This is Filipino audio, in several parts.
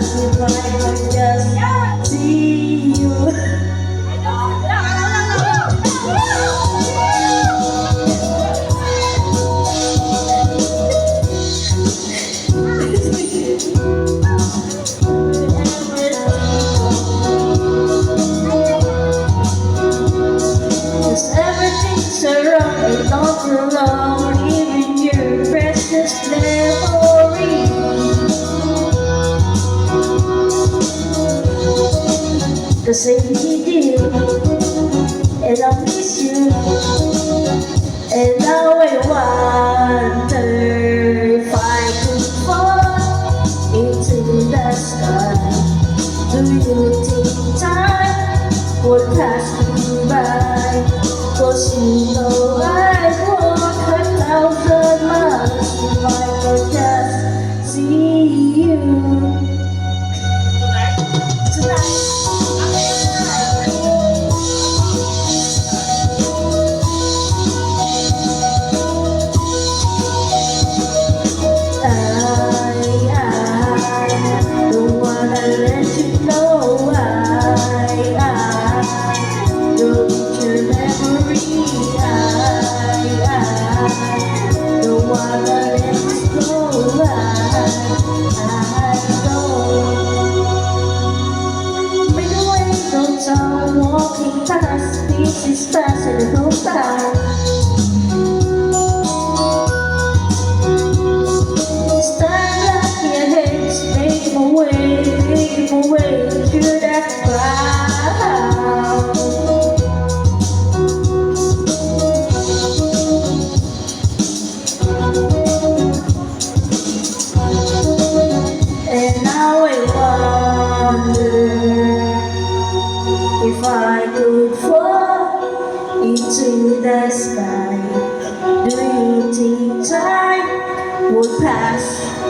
miles if I could just see you. Cause everything's around and not around, even your precious memory. Cause I need you, and I miss you, and now I wonder if I could fall into the sky. Do you think time would pass me by? Cause you know I'd walk 1,000 miles if I could just see you tonight. I don't wanna let you know don't need your memory. I don't wanna let you go. I don't. By the way, don't I'm walking past, this is fast and no time. Make my way through that crowd. And now I wonder if I could fall into the sky. Do you think time would pass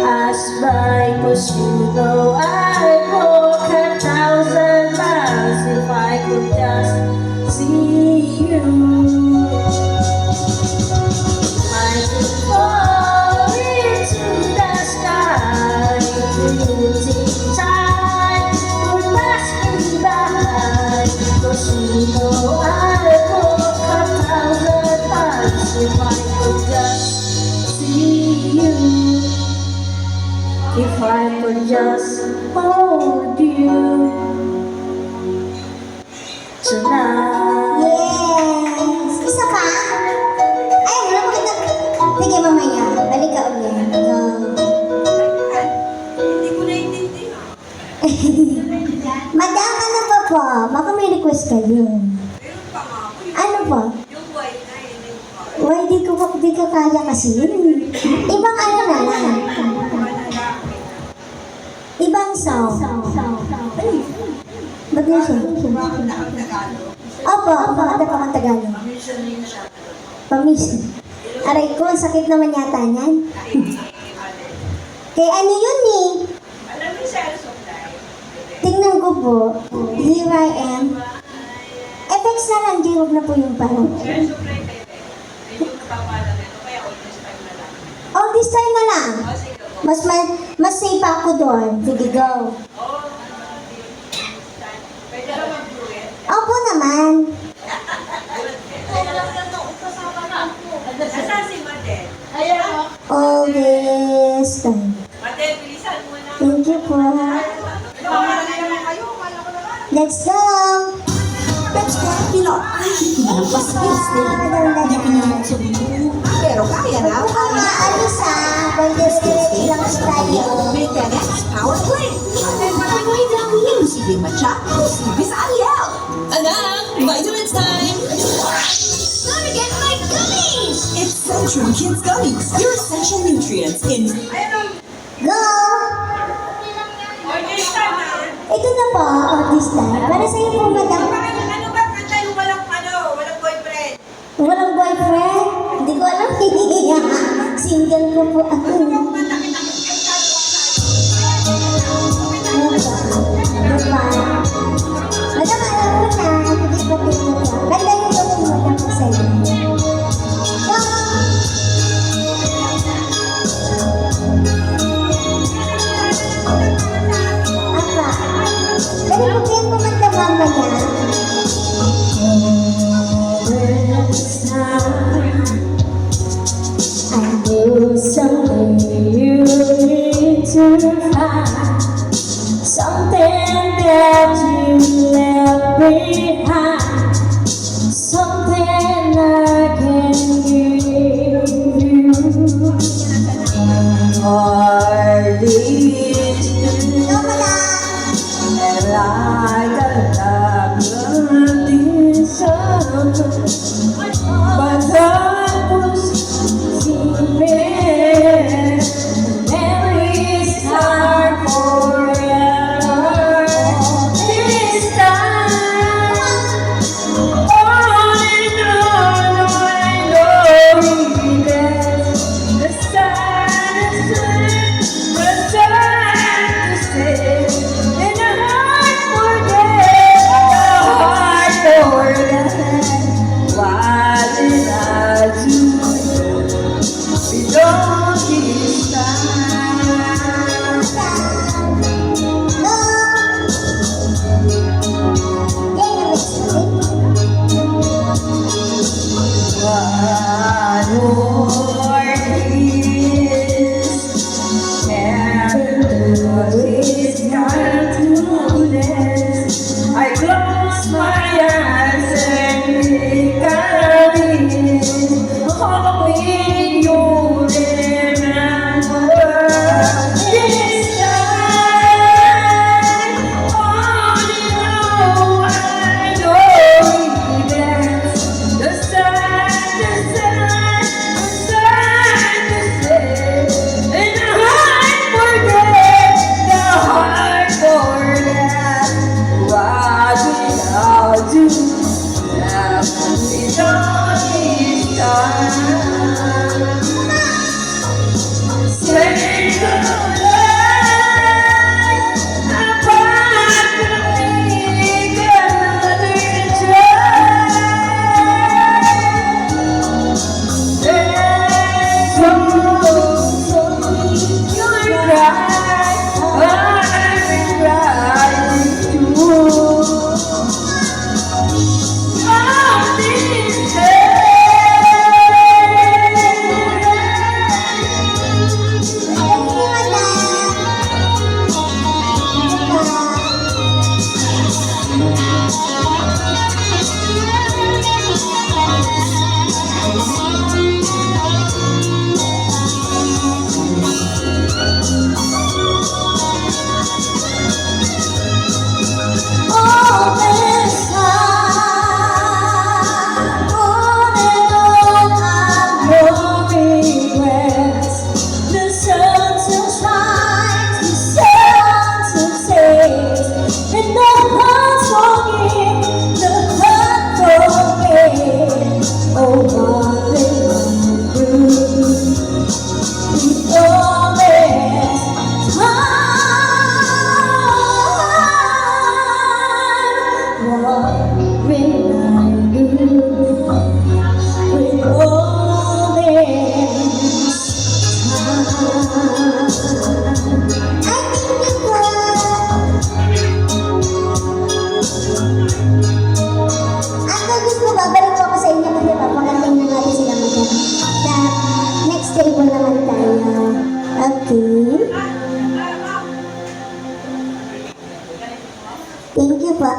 us by? Cause you know I'd walk 1,000 miles if I could just see you. I could fall into the sky. Do you think time would pass me by? Cause you know I'd walk 1,000 miles if I could just see you. If I could just hold you tonight. Yes! Isa pa? Ay, wala mo kita. Sige, mamaya. Balik ka ulit. Go. Hindi ko naiintindihan. Madam, ano pa po? Baka may request kayo. Meron pa nga ako. Ano po? Yung white na yun. Why, di ka kaya kasi yun. Ibang ano na lang. Ibang song. Ba't yun siya? Opo, ada pa kang Tagalog. Pamis. Aray ko, ang sakit naman yata niyan. Kaya ano yun eh? Alam mo sa House of Life? Tingnan ko po. Here I am. Effects na lang, di huwag na po yung parang. House of Life, medyo napapala nito. Kaya all this time na lang. All this time na lang. O, sige po. Mas safe ako doon. Sige, go. Oh, pwede na mag-duet. Opo naman. Nasaan si Madel? All this time. Madel, bilisan mo na. Thank you po. Let's go! Let's go, Pilot. Hindi ng paskis Hindi pinunod sa bulo. Pero kaya na. Huwag mo maalis When the spirit lang tayo. Make the next power play. Then maraming lang music Machado, si Miss Ariel. Anak, vitamins time! Gonna get my gummies! It's Centrum Kids Gummies, your essential nutrients in... Go! All this time na. Ito na po, all this time. Para sa'yo po, madam. Ano ba kanta yung walang boyfriend? Walang boyfriend? Hindi ko alam. Single ko po ako. Goodbye. Madam, alam mo na. Pagkipatid mo na. Ganda yung gawin mo lang ko sa'yo. Go! behind something I can give you. Heart is Ikaw pala. like a lovely summer, but I was sleeping. Memories are forever. This time, on and on I know that the sun is the time to stay, and the heart forget. Why did I do it all this time? No. Yan yung explain. One more kiss, and it's time to dance. I close my eyes and think I'm in, hoping you'll remember. This time, only you I know we dance. The sun to stay, and the heart forget, the heart forget. What did I do that we don't need time? Say goodnight, apart from me, another try. Table naman tayo. Okay. Thank you po.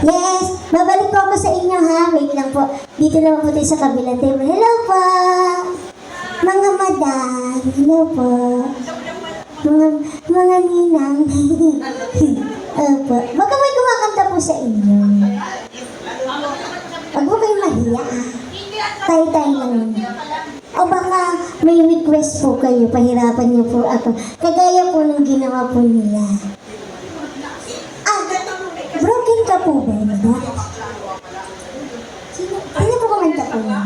Yes, babalik po ako sa inyo ha. Wait lang po. Dito naman po tayo sa kabilang table. Hello po. Mga madam. Hello po. Mga ninang. Opo. Baka may kumakanta po sa inyo. Huwag po kayong mahiya. Tayo-tayo lang yun. O baka may request po kayo, pahirapan niyo po ako. Kagaya po ng ginawa po nila. Ah, broken ka po ba? Diba? Ano po kumanta po niya?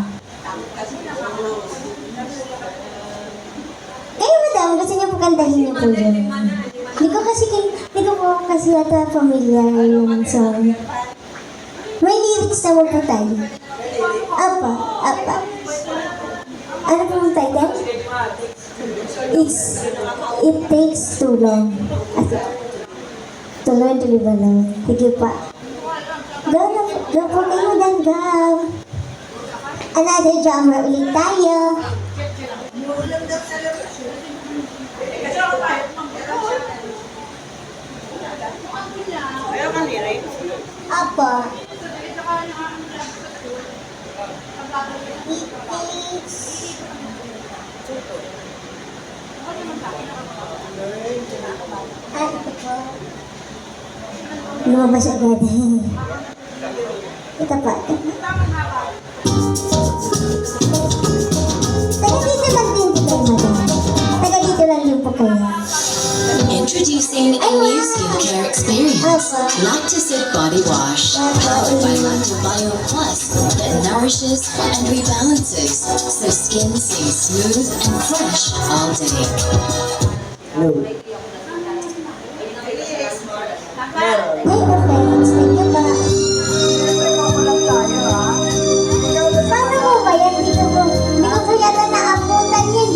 Kayo madam, gusto niyo po kantahin niyo po yun. Hindi ko po kasi yata familiar yung song. May lyrics naman po tayo. Apa. Ano po yung title? It takes too long. Too long to live alone. Sige pa. Go po kayo dan go. Another drummer ulit tayo. Apa. Ito po. Lumabas agad. Ito pa. Taga dito lang din po kayo, madam. Taga dito lang din po kayo. Introducing a new skincare experience. Lactacid Body Wash. Powered by Lactobio Plus that nourishes and rebalances so skin stays smooth and fresh all day. Hey, okay. Thank you ba? Paano mo ba yan? Hindi ko po yata naabutan yan.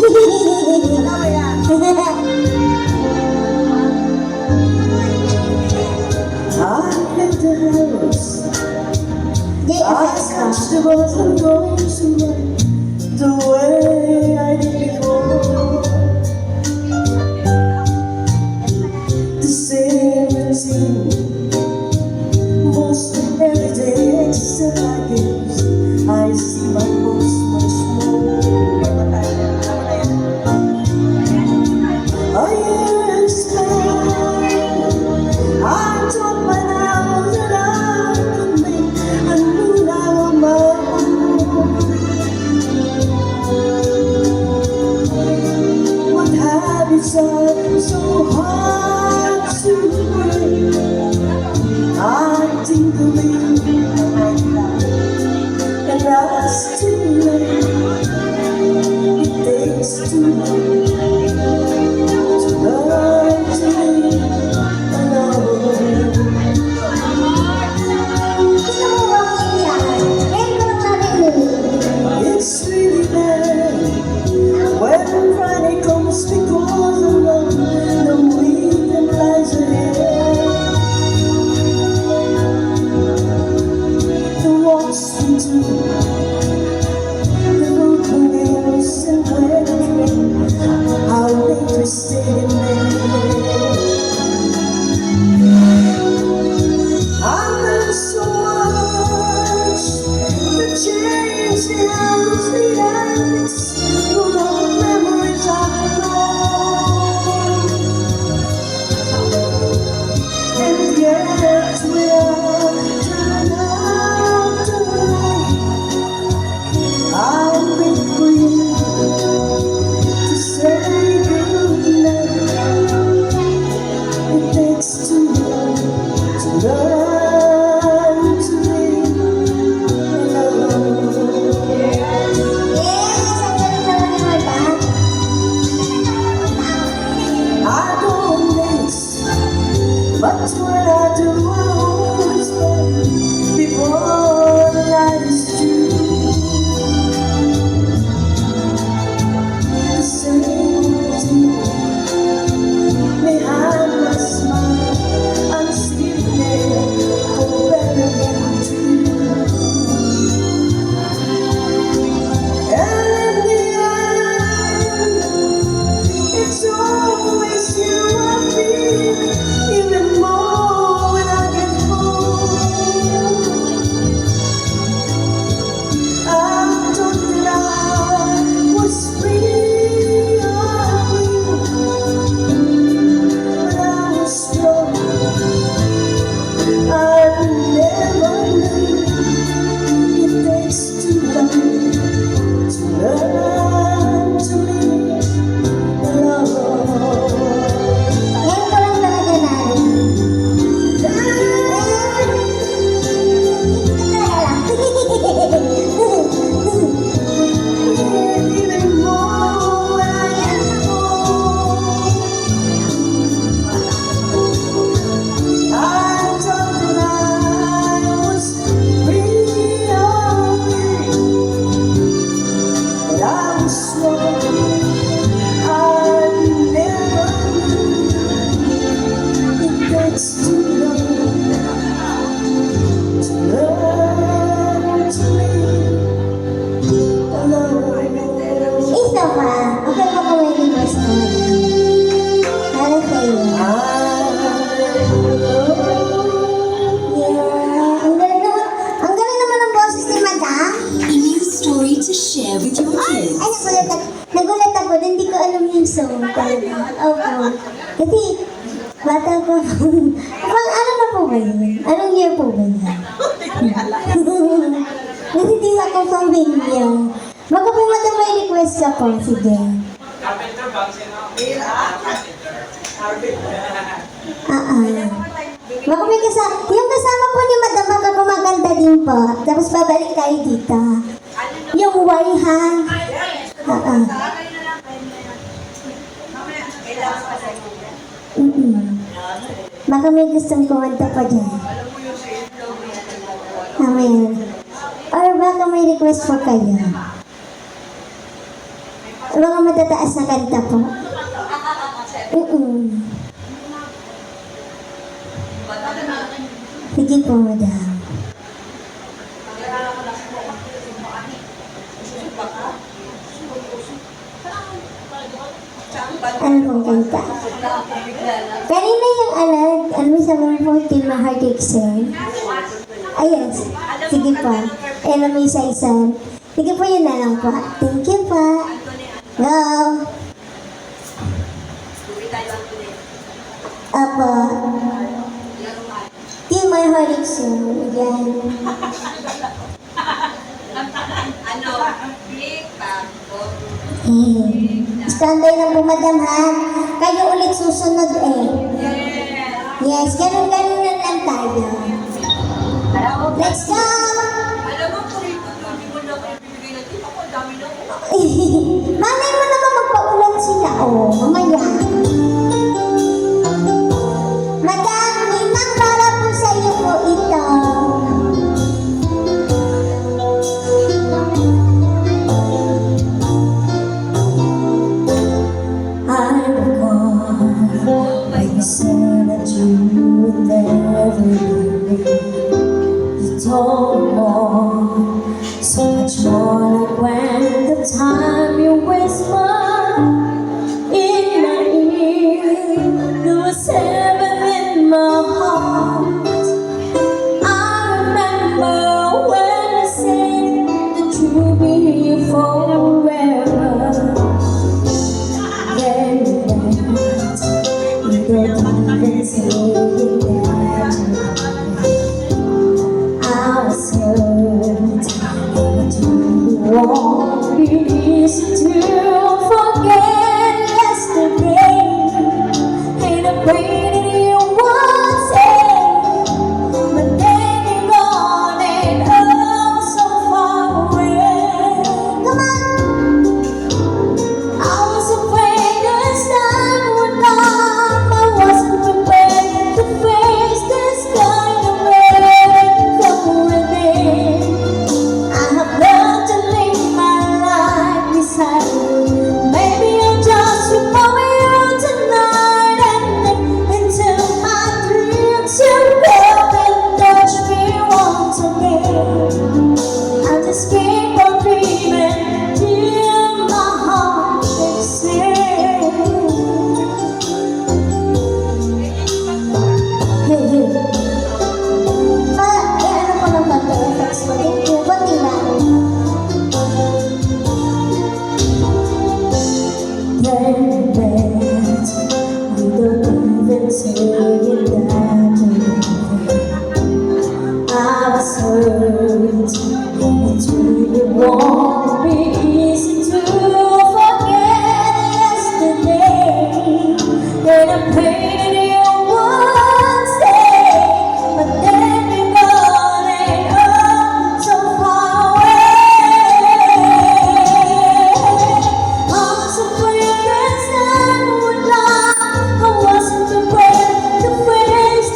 The way I did before, the same routine, most every day, except I guess I see my most much more. I expect I thought by now that I could make a new life on my own. What habits are so hard to break? I think of you, and I still late. It takes too long to learn to live alone. Gusto mo ba umiyak? Ngayon ko lang narinig. It's really bad when Friday comes because of love, the weekend lies ahead. The walks we do, the road we miss and where we dream, how late we stay in bed. I've done so much to change the hours, the habits, the old memories I've known. And yet we are turned out tonight. I'll wait for you to say goodnight. It takes too long to learn to live alone. Yes, ang galing naman ni madam. I don't miss, but when I do, I always find before the night is through. The same routine behind my smile, I'm sitting there for better than two. And in the end, it's always you I feel, even more when I get home. Ano na po ba yun? Anong year po ba yun? Kasi hindi ako familiar. Baka po madam may request ka po. Sige. Carpenter bang Baka may kasama. Yung kasama po ni madam baka kumaganda din po. Tapos babalik tayo dito. Yung why ha? Baka may gustong kumanta pa dyan. Amen. Or baka may request po kayo. Mga matataas na kanta po. Sige po, madam. Ano pong kanta? Kanina yung ano sabi mo po, Team Heartache Sir. Ayun, sige po. Alam mo isa-isa. Sige po, yun na lang po. Thank you po. Go! Apo. Team Heartache Sir. Yan. Standby lang po, madam, ha? Kayo ulit susunod, eh. Yes, ganun-ganun na lang tayo. Let's go! Alam mo, kurito, hindi mo na ako ibibigay na dito. Ako, dami na ako. Malay mo naman magpaulan sila, oh. Mamaya. Madam, ninang para po sa iyo po ito. I recall when you said that you would never leave me. You told more, so much more like when the time you whispered in my ear. There was heaven in my heart. I remember when you said that you'd be here forever. Then you went, you don't even say that. I was hurt, but you won't be easy to forget yesterday. Ain't afraid that you won't say, but then you're gone and oh so far away. Come on! I was afraid this time would come. I wasn't prepared to face this kind of rain from within. I have learned to live my life beside you. Maybe I'll just remember you tonight and into my dreams you come and touch me once again. I just keep on dreaming till my heart is sick. Ano po ng pag-effects ko? Thank you. Buti na. Then that you don't even say that to me. I was hurt, and it really won't be easy to forget yesterday. Then I prayed that you would stay, but then you're gone and oh so far away. I was afraid this time would come. I wasn't prepared to face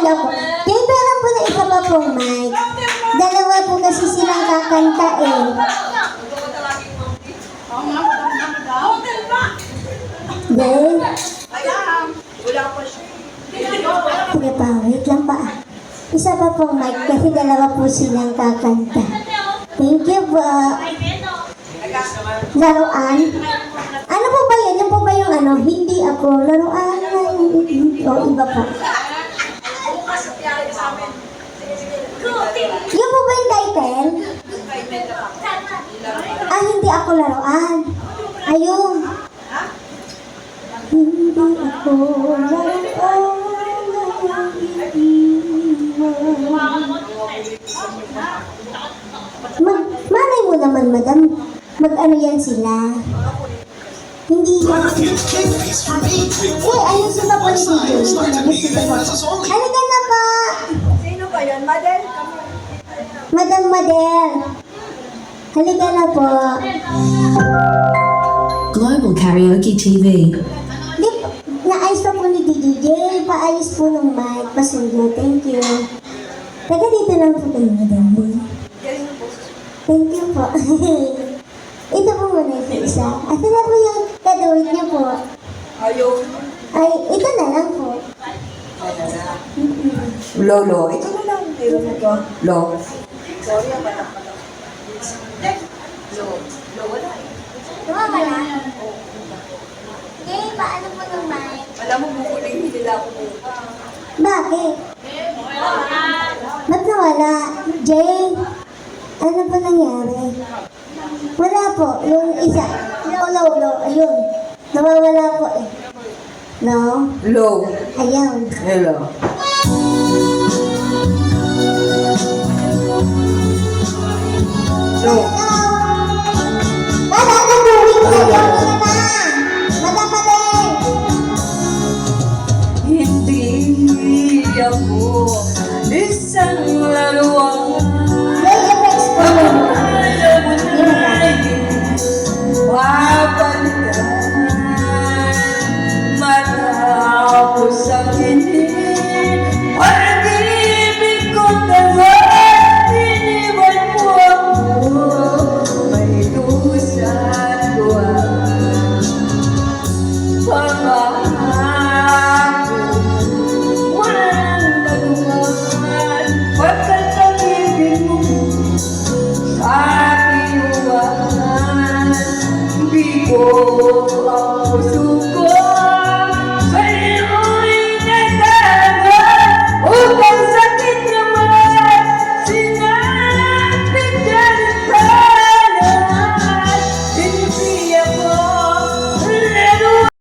ako. Kaya meron po na isa pa pong mic. Dalawa po kasi silang kakanta eh. Then, sige pa, wait lang pa. Isa pa pong mic kasi dalawa po silang kakanta. Thank you po. Laruan? Ano po ba yan? Yan po ba yung ano? Hindi ako. Laruan na o iba pa. Yung po ba yung title? Ah, hindi ako laruan. Ayun. Hindi ako laruan. Malay mo naman, madam. Mag-ano yan sila. Hindi yan. Ayun sila po ni DJ. Halika na pa. Sino ba yan? Madel? Madam Madel. Halika na po. Global Karaoke TV. Di, naayos pa po ni DJ. Paayos po ng mic. Pasuyo. Thank you. Taga dito lang po kayo, madam. Thank you po. Ito po muna yung isa. Ito na po yung kaduwit niyo po. Ayaw. Ay, ito na lang po. Lolo. Ito na lang. Meron mo to. Lo. Sorry, ang batak pa lang. Lo, wala eh. Tumama na. Okay, paano po ng mic? Alam mo, bukuling nila ako mukha. Bakit? Ba't nawala? Jay? Ano ba nangyari? Wala po. Yung isa. Lo. Ayun. Nawawala po eh. No? Lo. Ayun. Hello. Lo. Hello!